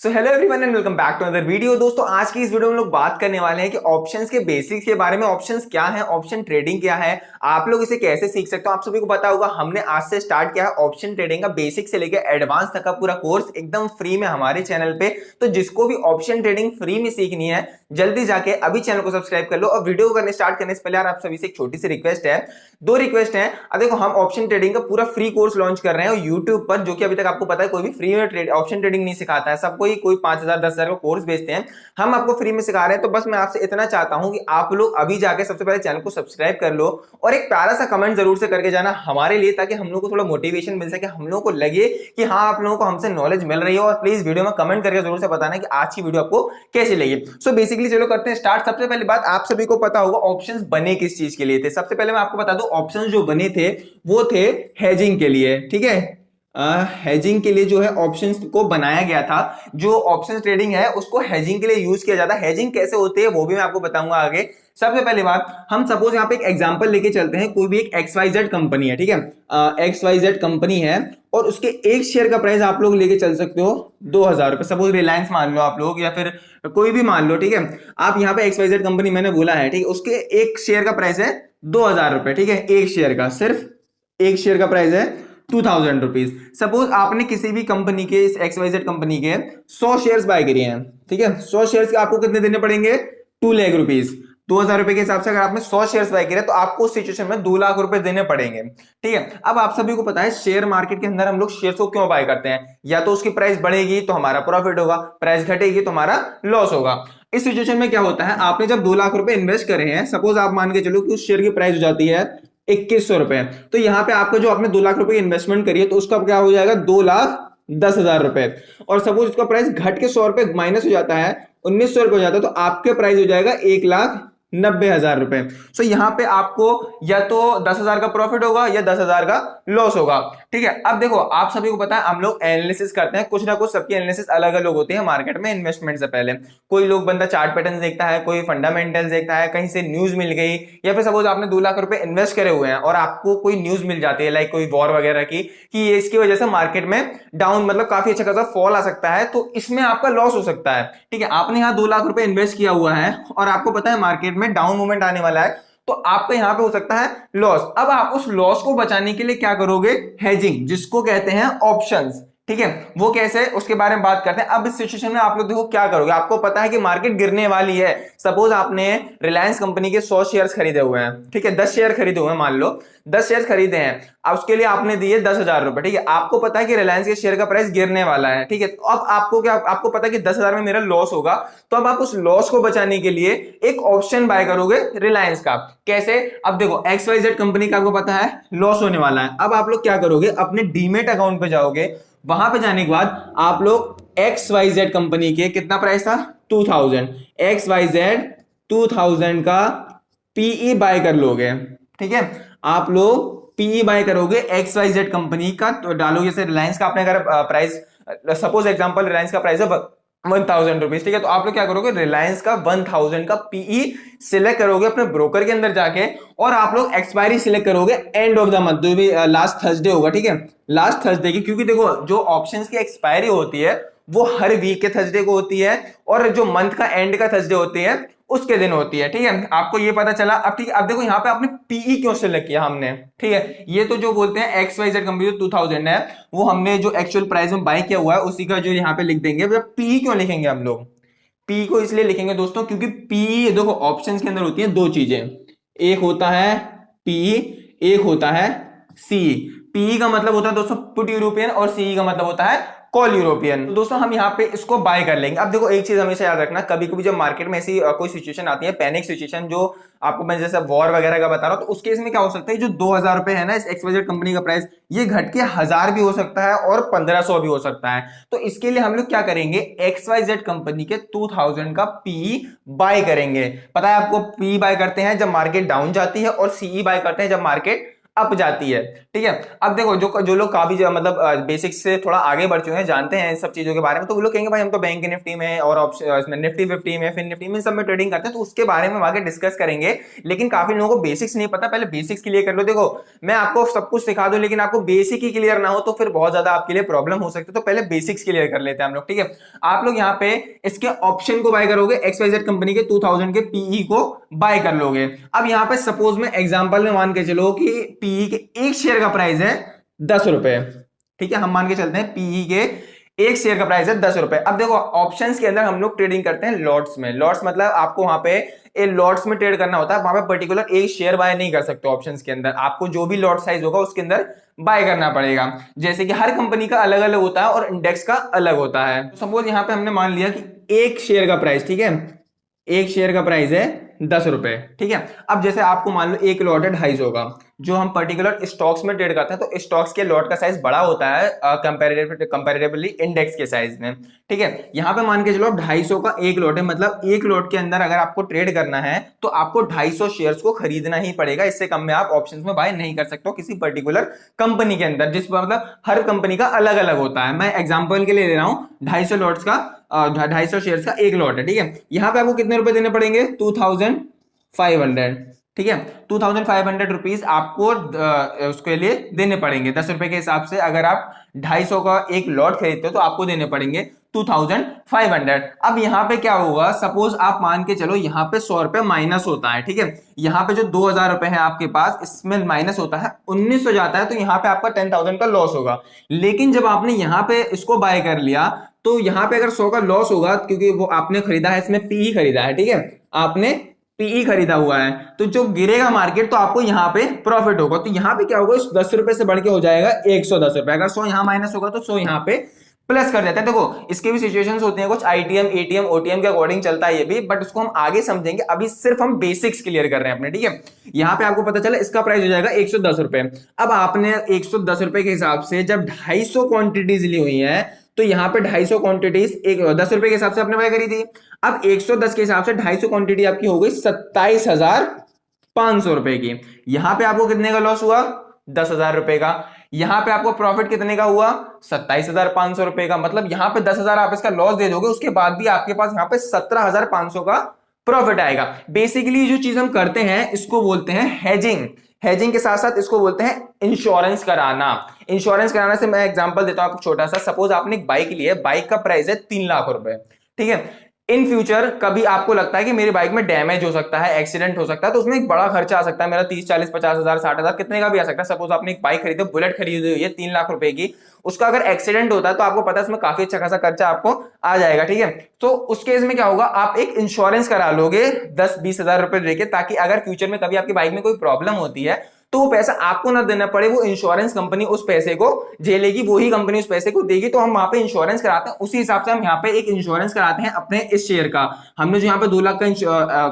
So hello everyone and welcome back to another video. दोस्तों आज की इस वीडियो में हम लोग बात करने वाले हैं कि ऑप्शंस के बेसिक्स के बारे में। ऑप्शंस क्या है, ऑप्शन ट्रेडिंग क्या है, आप लोग इसे कैसे सीख सकते हो। आप सभी को पता होगा हमने आज से स्टार्ट किया है ऑप्शन ट्रेडिंग का बेसिक से लेकर एडवांस तक का पूरा कोर्स एकदम फ्री में हमारे चैनल पे। तो जिसको भी ऑप्शन ट्रेडिंग फ्री में सीखनी है जल्दी जाके अभी चैनल को सब्सक्राइब कर लो। और वीडियो को स्टार्ट करने से पहले यार आप सभी से एक छोटी सी रिक्वेस्ट है, दो रिक्वेस्ट है। अब देखो हम ऑप्शन ट्रेडिंग का पूरा फ्री कोर्स लॉन्च कर रहे हैं यूट्यूब पर, जो कि अभी तक आपको पता है कोई भी फ्री में ऑप्शन ट्रेडिंग नहीं सिखाता है। सब कोई 5,000 10,000 का कोर्स बेचते हैं, हम आपको फ्री में सिखा रहे हैं। तो बस मैं आपसे इतना चाहता हूं कि आप लोग अभी जाके सबसे पहले चैनल को सब्सक्राइब कर लो और एक प्यारा सा कमेंट जरूर से करके जाना हमारे लिए, ताकि हम लोग को थोड़ा मोटिवेशन मिल सके, हम लोगों को लगे कि हाँ आप लोगों को हमसे नॉलेज मिल रही है। और प्लीज वीडियो में कमेंट करके जरूर से बताना कि आज की वीडियो आपको कैसी लगी। सो बेसिकली चलो करते हैं स्टार्ट। सबसे पहली बात, आप सभी को पता होगा ऑप्शंस बने किस चीज के लिए थे। सबसे पहले मैं आपको बता दूं ऑप्शंस जो बने थे वो थे हेजिंग के लिए। ठीक है, हेजिंग के लिए जो है ऑप्शंस को बनाया गया था। जो ऑप्शंस ट्रेडिंग है उसको हेजिंग के लिए यूज किया जाता है। हेजिंग कैसे होती है वो भी मैं आपको बताऊंगा आगे। सबसे पहली बात, हम सपोज यहाँ पे एक एग्जांपल लेके चलते हैं। कोई भी एक XYZ कंपनी है, ठीक है, XYZ कंपनी है और उसके एक शेयर का प्राइस आप लोग लेके चल सकते हो 2,000 रुपए। सपोज रिलायंस मान लो आप लोग, या फिर कोई भी मान लो, ठीक है। आप यहाँ पे XYZ कंपनी मैंने बोला है, ठीक है, उसके एक शेयर का प्राइस है 2,000 रुपए। ठीक है, एक शेयर का, सिर्फ एक शेयर का प्राइस है 2,000 रुपीज। सपोज आपने किसी भी कंपनी के, इस XYZ कंपनी के 100 शेयर्स बाय करिए हैं, ठीक है। 100 शेयर्स के आपको कितने देने पड़ेंगे? 2 लाख रुपीज। 2,000 रुपए के हिसाब से अगर आपने 100 शेयर्स बाय करे तो आपको उस सिचुएशन में 2 लाख रुपए देने पड़ेंगे। ठीक है, अब आप सभी को पता है शेयर मार्केट के अंदर हम लोग शेयर्स को क्यों बाय करते हैं? या तो उसकी प्राइस बढ़ेगी तो हमारा प्रॉफिट होगा, प्राइस घटेगी तो हमारा लॉस होगा। इस सिचुएशन में क्या होता है, आपने जब 2 लाख रुपए इन्वेस्ट करे हैं, सपोज आप मान के चलो कि उस शेयर की प्राइस हो जाती है 2,100 रुपए, तो यहां पे आपको जो आपने 2 लाख रुपए इन्वेस्टमेंट करी है तो उसका क्या हो जाएगा? 2,10,000 रुपए। और सपोज उसका प्राइस घट के 100 रुपए माइनस हो जाता है, 1,900 रुपए हो जाता है, तो आपके प्राइस हो जाएगा 1,90,000 रुपए। सो यहां पे आपको या तो 10,000 का प्रॉफिट होगा या 10,000 का लॉस होगा। ठीक है, अब देखो आप सभी को पता है हम लोग एनालिसिस करते हैं, कुछ ना कुछ सबकी एनालिसिस अलग अलग होती है मार्केट में इन्वेस्टमेंट से पहले। कोई लोग बंदा चार्ट पैटर्न देखता है, कोई फंडामेंटल्स देखता है, कहीं से न्यूज मिल गई, या फिर सपोज आपने 2 लाख रुपए इन्वेस्ट करे हुए हैं और आपको कोई न्यूज मिल जाती है लाइक कोई वॉर वगैरह की, कि इसकी वजह से मार्केट में डाउन मतलब काफी अच्छा खासा फॉल आ सकता है, तो इसमें आपका लॉस हो सकता है। ठीक है, आपने यहाँ 2 लाख रुपए इन्वेस्ट किया हुआ है और आपको पता है मार्केट में डाउन मूवमेंट आने वाला है, तो आपका यहां पे हो सकता है लॉस। अब आप उस लॉस को बचाने के लिए क्या करोगे? हेजिंग, जिसको कहते हैं ऑप्शंस। ठीक है, वो कैसे, उसके बारे में बात करते हैं। अब इस सिचुएशन में आप लोग देखो क्या करोगे। आपको पता है कि मार्केट गिरने वाली है। सपोज आपने रिलायंस कंपनी के 100 शेयर्स खरीदे हुए हैं, ठीक है, 10 शेयर खरीदे हुए हैं, मान लो 10 शेयर खरीदे हैं। अब उसके लिए आपने दिए 10,000 रुपए। ठीक है, आपको पता है कि रिलायंस के शेयर का प्राइस गिरने वाला है। ठीक है, तो अब आपको क्या, आपको पता है कि 10,000 में मेरा लॉस होगा, तो अब आप उस लॉस को बचाने के लिए एक ऑप्शन बाय करोगे रिलायंस का। कैसे? अब देखो XYZ कंपनी का आपको पता है लॉस होने वाला है। अब आप लोग क्या करोगे? अपने डीमेट अकाउंट पे जाओगे, वहां पे जाने के बाद आप लोग XYZ कंपनी के, कितना प्राइस था? 2,000, XYZ 2,000 का पीई बाय कर लोगे। ठीक है, आप लोग पीई बाय करोगे XYZ कंपनी का, तो डालोगे जैसे रिलायंस का, आपने अगर प्राइस सपोज एग्जांपल रिलायंस का प्राइस है 1,000 रुपीज। ठीक है, तो आप लोग क्या करोगे? रिलायंस का 1,000 का पीई सिलेक्ट करोगे अपने ब्रोकर के अंदर जाके, और आप लोग एक्सपायरी सिलेक्ट करोगे एंड ऑफ द मंथ, जो भी लास्ट थर्सडे होगा। ठीक है, लास्ट थर्सडे की, क्योंकि देखो जो ऑप्शंस की एक्सपायरी होती है वो हर वीक के थर्सडे को होती है, और जो मंथ का एंड का थर्सडे होती है उसके दिन होती है। ठीक है, आपको ये पता चला। अब ठीक है, अब देखो यहाँ पे आपने पीई क्यों सिलेक्ट किया हमने? ठीक है, ये तो जो बोलते हैं XYZ कंपनी जो 2,000 है, वो हमने जो एक्चुअल प्राइस में बाय किया हुआ है उसी का जो यहाँ पे लिख देंगे। पीई क्यों लिखेंगे हम लोग? पी को इसलिए लिखेंगे दोस्तों क्योंकि पी, देखो ऑप्शंस के अंदर होती है दो चीजें, एक होता है पी, एक होता है सी। पी का मतलब होता है दोस्तों पुट यूरोपियन, और सी का मतलब होता है कॉल यूरोपियन। तो दोस्तों हम यहाँ पे इसको बाय कर लेंगे। अब देखो एक चीज हमेशा याद रखना, कभी कभी जब मार्केट में ऐसी कोई सिचुएशन आती है, पैनिक सिचुएशन, जो आपको मैं जैसे वॉर वगैरह का बता रहा हूं, तो उस केस में क्या हो सकता है, जो 2,000 रुपए है ना इस XYZ कंपनी का प्राइस, ये घट के 1,000 भी हो सकता है और 1,500 भी हो सकता है। तो इसके लिए हम लोग क्या करेंगे? XYZ कंपनी के 2,000 का पी बाय करेंगे। पता है आपको, पी बाय करते हैं जब मार्केट डाउन जाती है और सीई बाय करते हैं जब मार्केट अप जाती है। ठीक है, अब देखो जो जो लोग काफी मतलब बेसिक्स से थोड़ा आगे बढ़ चुके हैं, जानते हैं इन सब चीजों के बारे में, तो वो लोग कहेंगे भाई हम तो बैंक निफ्टी में और निफ्टी 50 में, फिर निफ्टी में सब में ट्रेडिंग करते हैं, तो उसके बारे में हम आगे डिस्कस करेंगे। लेकिन काफी लोगों को बेसिक्स नहीं पता, पहले बेसिक्स क्लियर कर लो। देखो मैं आपको सब कुछ सिखा दूं लेकिन आपको बेसिक ही क्लियर ना हो तो फिर बहुत ज्यादा आपके लिए प्रॉब्लम हो सकती है। तो पहले बेसिक्स क्लियर कर लेते हैं हम लोग। ठीक है, आप लोग यहाँ पे इसके ऑप्शन को बाय करोगे, XYZ कंपनी के 2000 के पीई को बाय कर लोगे। अब यहाँ पे सपोज में एग्जांपल में मान के चलो कि पीई के एक शेयर का प्राइस है 10 रुपए। ठीक है, हम मान के चलते हैं पीई के एक शेयर का प्राइस है 10 रुपए। अब देखो ऑप्शंस के अंदर हम लोग ट्रेडिंग करते हैं लॉट्स में। लॉट्स मतलब आपको वहां पे लॉट्स में ट्रेड करना होता है, वहां पे पर्टिकुलर एक शेयर बाय नहीं कर सकते। ऑप्शंस के अंदर आपको जो भी लॉट साइज होगा उसके अंदर बाय करना पड़ेगा। जैसे कि हर कंपनी का अलग अलग होता है और इंडेक्स का अलग होता है। सपोज यहाँ पे हमने मान लिया कि एक शेयर का प्राइस, ठीक है, एक शेयर का प्राइस है 10 रुपए। ठीक है, अब जैसे आपको मान लो एक लॉट है 250 का, जो हम पर्टिकुलर स्टॉक्स में ट्रेड करते हैं तो स्टॉक्स के लॉट का साइज बड़ा होता है कंपैरेटिवली इंडेक्स के साइज में। ठीक है, यहां पे मान के चलो 250 का एक लॉट है, मतलब एक लॉट के अंदर अगर आपको ट्रेड करना है तो आपको 250 शेयर्स को खरीदना ही पड़ेगा। इससे कम में आप ऑप्शंस में बाय नहीं कर सकते हो किसी पर्टिकुलर कंपनी के अंदर, जिस मतलब हर कंपनी का अलग अलग होता है। मैं एग्जांपल के लिए ले रहा हूं 250 लॉट्स का 250 शेयर्स का एक लॉट है। ठीक है, यहां पे आपको कितने रुपए देने पड़ेंगे? 2500। ठीक है, 2500 रुपीज आपको उसके लिए देने पड़ेंगे। 10 रुपए के हिसाब से अगर आप 250 का एक लॉट खरीदते हो तो आपको देने पड़ेंगे 2500। अब यहाँ पे क्या होगा, सपोज आप मान के चलो यहाँ पे 100 रुपए माइनस होता है। ठीक है, यहाँ पे जो 2000 रुपए है आपके पास, इसमें माइनस होता है 1900 जाता है, तो यहाँ पे आपका 10,000 का लॉस होगा। लेकिन जब आपने यहाँ पे इसको बाय कर लिया तो यहाँ पे अगर 100 का लॉस होगा, क्योंकि वो आपने खरीदा है, इसमें पी ही खरीदा है। ठीक है, आपने पीई खरीदा हुआ है, तो जो गिरेगा मार्केट तो आपको यहाँ पे प्रॉफिट होगा। तो यहाँ पे क्या होगा, इस 10 रुपए से बढ़ के हो जाएगा 110 रुपए। अगर 100 यहाँ माइनस होगा तो 100 यहाँ पे प्लस कर देते हैं। देखो इसके भी सिचुएशंस होते हैं, कुछ आईटीएम एटीएम ओटीएम के अकॉर्डिंग चलता है ये भी, बट उसको हम आगे समझेंगे। अभी सिर्फ हम बेसिक्स क्लियर कर रहे हैं अपने। ठीक है, यहाँ पे आपको पता चला इसका प्राइस हो जाएगा 110 रुपए। अब आपने 110 रुपए के हिसाब से जब 250 क्वांटिटीज ली हुई है तो यहाँ पे 250 क्वांटिटीज 10 रुपए के हिसाब से आपने बाय करी थी। अब 110 के हिसाब से 250 क्वांटिटी आपकी हो गई 27,500 रुपए की। यहां पे आपको कितने का लॉस हुआ? 10,000 रुपए का। यहां पे आपको प्रॉफिट कितने का हुआ? 27,500 रुपए का। मतलब यहां पे 10,000 आप इसका लॉस दे दोगे, उसके बाद भी आपके पास यहां पे 17,500 का प्रॉफिट आएगा। बेसिकली जो चीज हम करते हैं इसको बोलते हैं हेजिंग। हेजिंग के साथ साथ इसको बोलते हैं इंश्योरेंस कराना। इंश्योरेंस कराने से मैं एग्जांपल देता हूं आपको छोटा सा। सपोज आपने एक बाइक ली है, बाइक का प्राइस है 3 लाख रुपए। ठीक है, इन फ्यूचर कभी आपको लगता है कि मेरी बाइक में डैमेज हो सकता है, एक्सीडेंट हो सकता है, तो उसमें एक बड़ा खर्चा आ सकता है मेरा 30 40 50 हजार 60 हजार कितने का भी आ सकता है। सपोज आपने एक बाइक खरीदी, बुलेट खरीदी हुई है 3 लाख रुपए की, उसका अगर एक्सीडेंट होता है तो आपको पता है उसमें काफी अच्छा खासा खर्चा आपको आ जाएगा। ठीक है, तो उस केस में क्या होगा, आप एक इंश्योरेंस करा लोगे 10-20 हजार रुपए देके, ताकि अगर फ्यूचर में कभी आपकी बाइक में कोई प्रॉब्लम होती है तो वो पैसा आपको ना देना पड़े, वो इंश्योरेंस कंपनी उस पैसे को झेलेगी, वही कंपनी उस पैसे को देगी। तो हम वहां पे इंश्योरेंस कराते हैं, उसी हिसाब से हम यहाँ पे एक इंश्योरेंस कराते हैं अपने इस शेयर का। हमने जो यहाँ पे 2 लाख का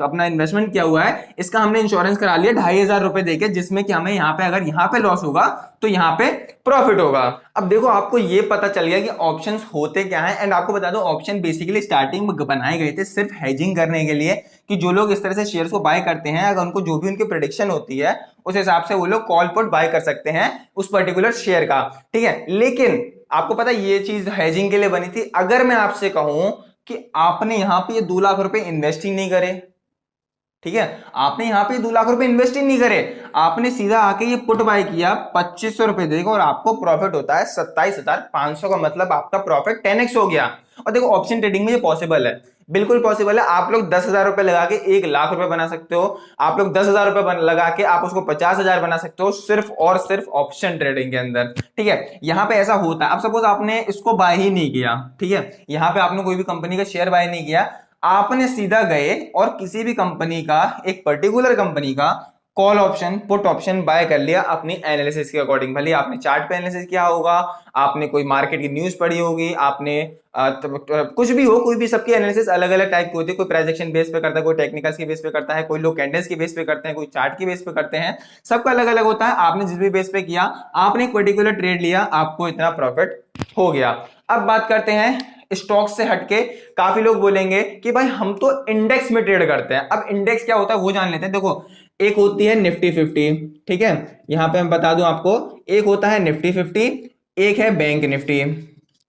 अपना इन्वेस्टमेंट किया हुआ है, इसका हमने इंश्योरेंस करा लिया 2,500 रुपए देके, जिसमें कि हमें यहाँ पे अगर यहाँ पे लॉस होगा तो यहाँ पे प्रॉफिट होगा। अब देखो आपको ये पता चल गया कि ऑप्शंस होते क्या हैं। एंड आपको बता दो ऑप्शन बेसिकली स्टार्टिंग में बनाए गए थे सिर्फ हेजिंग करने के लिए, कि जो लोग इस तरह से शेयर्स को बाय करते हैं, अगर उनको जो भी उनकी प्रेडिक्शन होती है उस हिसाब से वो लोग कॉल पुट बाय कर सकते हैं उस पर्टिकुलर शेयर का। ठीक है, लेकिन आपको पता है ये चीज हेजिंग के लिए बनी थी। अगर मैं आपसे कहूं कि आपने यहां पे ये 2 लाख रुपए इन्वेस्टिंग नहीं करे, ठीक है, आपने यहां पे 2 लाख रुपए इन्वेस्टिंग नहीं करे, आपने सीधा आके ये पुट बाय किया 2500 रुपए देगा और आपको प्रॉफिट होता है 27,500 का, मतलब आपका प्रॉफिट 10x हो गया। और देखो ऑप्शन ट्रेडिंग में ये पॉसिबल है, बिल्कुल पॉसिबल है। आप लोग 10,000 रुपए लगा के 1 लाख रुपए बना सकते हो, आप लोग 10,000 रुपए लगा के आप उसको 50,000 बना सकते हो, सिर्फ और सिर्फ ऑप्शन ट्रेडिंग के अंदर। ठीक है, यहां पे ऐसा होता है। अब सपोज आपने इसको बाय ही नहीं किया, ठीक है, यहां पे आपने कोई भी कंपनी का शेयर बाय नहीं किया, आपने सीधा गए और किसी भी कंपनी का, एक पर्टिकुलर कंपनी का call option put option buy कर लिया अपनी एनालिसिस के अकॉर्डिंग। भले आपने चार्ट पे एनालिसिस किया होगा, आपने कोई मार्केट की न्यूज पढ़ी होगी, आपने कुछ भी हो, कोई भी, सबकी एनालिसिस अलग अलग टाइप की होती है। कोई प्रेजेक्शन बेस पे करता है, कोई टेक्निकल्स के बेस पे करता है, कोई लोग कैंडल्स के बेस पे करते हैं, कोई चार्ट के बेस पे करते हैं, सबका अलग अलग होता है। आपने जिस भी बेस पे किया, आपने एक पर्टिकुलर ट्रेड लिया, आपको इतना प्रॉफिट हो गया। अब बात करते हैं स्टॉक से हटके। काफी लोग बोलेंगे कि भाई हम तो इंडेक्स में ट्रेड करते हैं। अब इंडेक्स क्या होता है वो जान लेते हैं। देखो एक होती है निफ्टी 50। ठीक है, यहां पे मैं बता दूं आपको, एक होता है निफ्टी 50, एक है बैंक निफ्टी।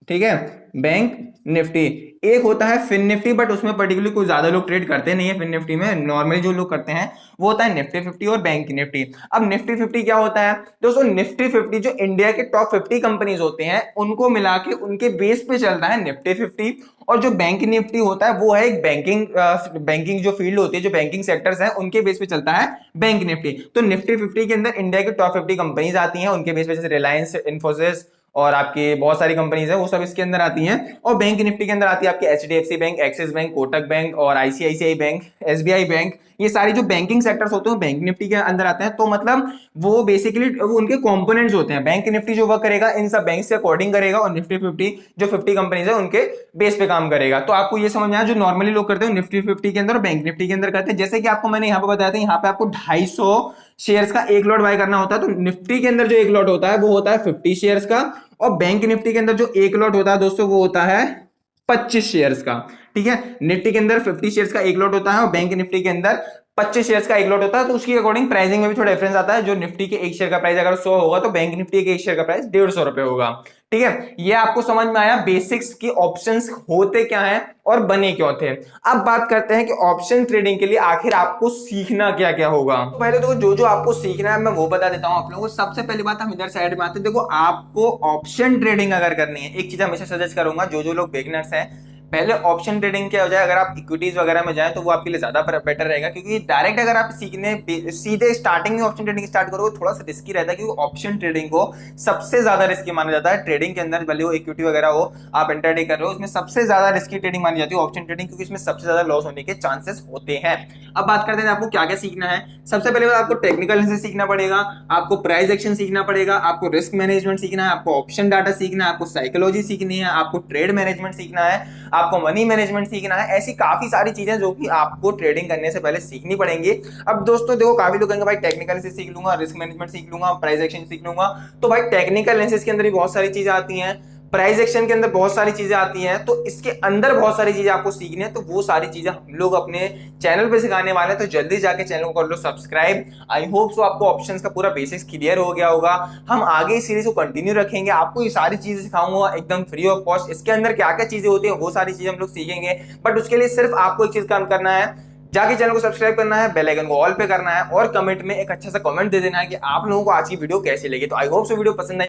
ठीक है, बैंक निफ्टी। एक होता है फिन निफ्टी, बट उसमें पर्टिकुलरली कोई ज्यादा लोग ट्रेड करते नहीं है फिन निफ्टी में, नॉर्मली जो लोग करते हैं वो होता है निफ्टी 50 और बैंक निफ्टी। अब निफ्टी 50 क्या होता है दोस्तों? निफ्टी 50 जो इंडिया के टॉप 50 कंपनीज होते हैं उनको मिला के उनके बेस पे चलता है निफ्टी 50। और जो बैंक निफ्टी होता है वो है एक बैंकिंग जो फील्ड होती है, जो बैंकिंग सेक्टर्स हैं उनके बेस पे चलता है बैंक निफ्टी। तो निफ्टी 50 के अंदर इंडिया के टॉप 50 कंपनीज आती हैं, उनके बेस पे, जैसे रिलायंस इंफोसिस और आपकी बहुत सारी कंपनीज है वो सब इसके अंदर आती हैं। और बैंक निफ्टी के अंदर आती है आपकी HDFC bank, axis bank, Kotak bank और आईसीआईसीआई बैंक, एसबीआई बैंक। ये सारी जो बैंकिंग सेक्टर्स होते हैं बैंक निफ्टी के अंदर आते हैं। तो मतलब वो बेसिकली वो उनके कंपोनेंट्स होते हैं। बैंक निफ्टी जो वर्क करेगा इन सब बैंक से अकॉर्डिंग करेगा, और निफ्टी 50 जो 50 कंपनीज है उनके बेस पे काम करेगा। तो आपको ये समझ में आया, जो नॉर्मली लोग करते हैं निफ्टी 50 के अंदर और बैंक निफ्टी के अंदर करते हैं। जैसे कि आपको मैंने यहाँ पे बताया था, यहाँ पे आपको 250 शेयर्स का एक लॉट बाय करना होता है। तो निफ्टी के अंदर जो एक लॉट होता है वो होता है 50 शेयर्स का, और बैंक निफ्टी के अंदर जो एक लॉट होता है दोस्तों वो होता है 25 शेयर्स का। ठीक है, निफ्टी के अंदर 50 शेयर्स का एक लॉट होता है और बैंक निफ्टी के अंदर 25 शेयर्स का एक लॉट होता है। तो उसकी अकॉर्डिंग प्राइसिंग में भी थोड़ा डिफरेंस आता है। जो निफ्टी के एक शेयर का प्राइस अगर 100 होगा तो बैंक निफ्टी के एक शेयर का प्राइस 150 रुपए होगा। ठीक है, ये आपको समझ में आया बेसिक्स की ऑप्शंस होते क्या हैं और बने क्यों थे। अब बात करते हैं कि ऑप्शन ट्रेडिंग के लिए आखिर आपको सीखना क्या क्या होगा। तो पहले देखो जो जो आपको सीखना है मैं वो बता देता हूं आप लोगों को। सबसे पहली बात हम इधर साइड में आते हैं। देखो आपको ऑप्शन ट्रेडिंग अगर करनी है, एक चीज हमेशा सजेस्ट करूंगा, जो जो लोग बिगिनर्स हैं, पहले ऑप्शन ट्रेडिंग क्या हो जाए, अगर आप इक्विटीज वगैरह में जाएं तो वो आपके लिए ज्यादा बेटर रहेगा। क्योंकि डायरेक्ट अगर आप सीखने सीधे स्टार्टिंग में ऑप्शन ट्रेडिंग स्टार्ट करोगे थोड़ा सा रिस्की रहता है, क्योंकि ऑप्शन ट्रेडिंग को सबसे ज्यादा रिस्की माना जाता है ट्रेडिंग के अंदर। भले वो इक्विटी वगैरह हो आप इंटरडे कर रहे हो, उसमें सबसे ज्यादा रिस्की ट्रेडिंग मानी जाती है ऑप्शन ट्रेडिंग, क्योंकि इसमें सबसे ज्यादा लॉस होने के चांसेस होते हैं। अब बात करते हैं आपको क्या क्या सीखना है। सबसे पहले आपको टेक्निकल एनालिसिस सीखना पड़ेगा, आपको प्राइस एक्शन सीखना पड़ेगा, आपको रिस्क मैनेजमेंट सीखना है, आपको ऑप्शन डाटा सीखना है, आपको साइकोलॉजी सीखनी है, आपको ट्रेड मैनेजमेंट सीखना है, आपको मनी मैनेजमेंट सीखना है। ऐसी काफी सारी चीजें जो कि आपको ट्रेडिंग करने से पहले सीखनी पड़ेंगी। अब दोस्तों देखो, काफी लोग कहेंगे भाई टेक्निकल एनालिसिस सीख लूंगा, रिस्क मैनेजमेंट सीख लूंगा, प्राइस एक्शन सीख लूंगा। तो भाई टेक्निकल एनालिसिस के अंदर भी बहुत सारी चीजें आती हैं, प्राइस एक्शन के अंदर बहुत सारी चीजें आती हैं, तो इसके अंदर बहुत सारी चीजें आपको सीखनी है। तो वो सारी चीजें हम लोग अपने चैनल पे सिखाने वाले हैं, तो जल्दी जाके चैनल को कर लो सब्सक्राइब। आई होप सो आपको ऑप्शंस का पूरा बेसिक्स क्लियर हो गया होगा। हम आगे इस सीरीज को कंटिन्यू रखेंगे, आपको ये सारी चीजें सिखाऊंगा एकदम फ्री ऑफ कॉस्ट। इसके अंदर क्या क्या चीजें होती हैं वो सारी चीजें हम लोग सीखेंगे, बट उसके लिए सिर्फ आपको एक चीज काम करना है, जाके चैनल को सब्सक्राइब करना है, बेल आइकन को ऑल पे करना है, और कमेंट में एक अच्छा सा कमेंट दे देना है कि आप लोगों को आज की वीडियो कैसी लगी। तो आई होप सो वीडियो पसंद आई।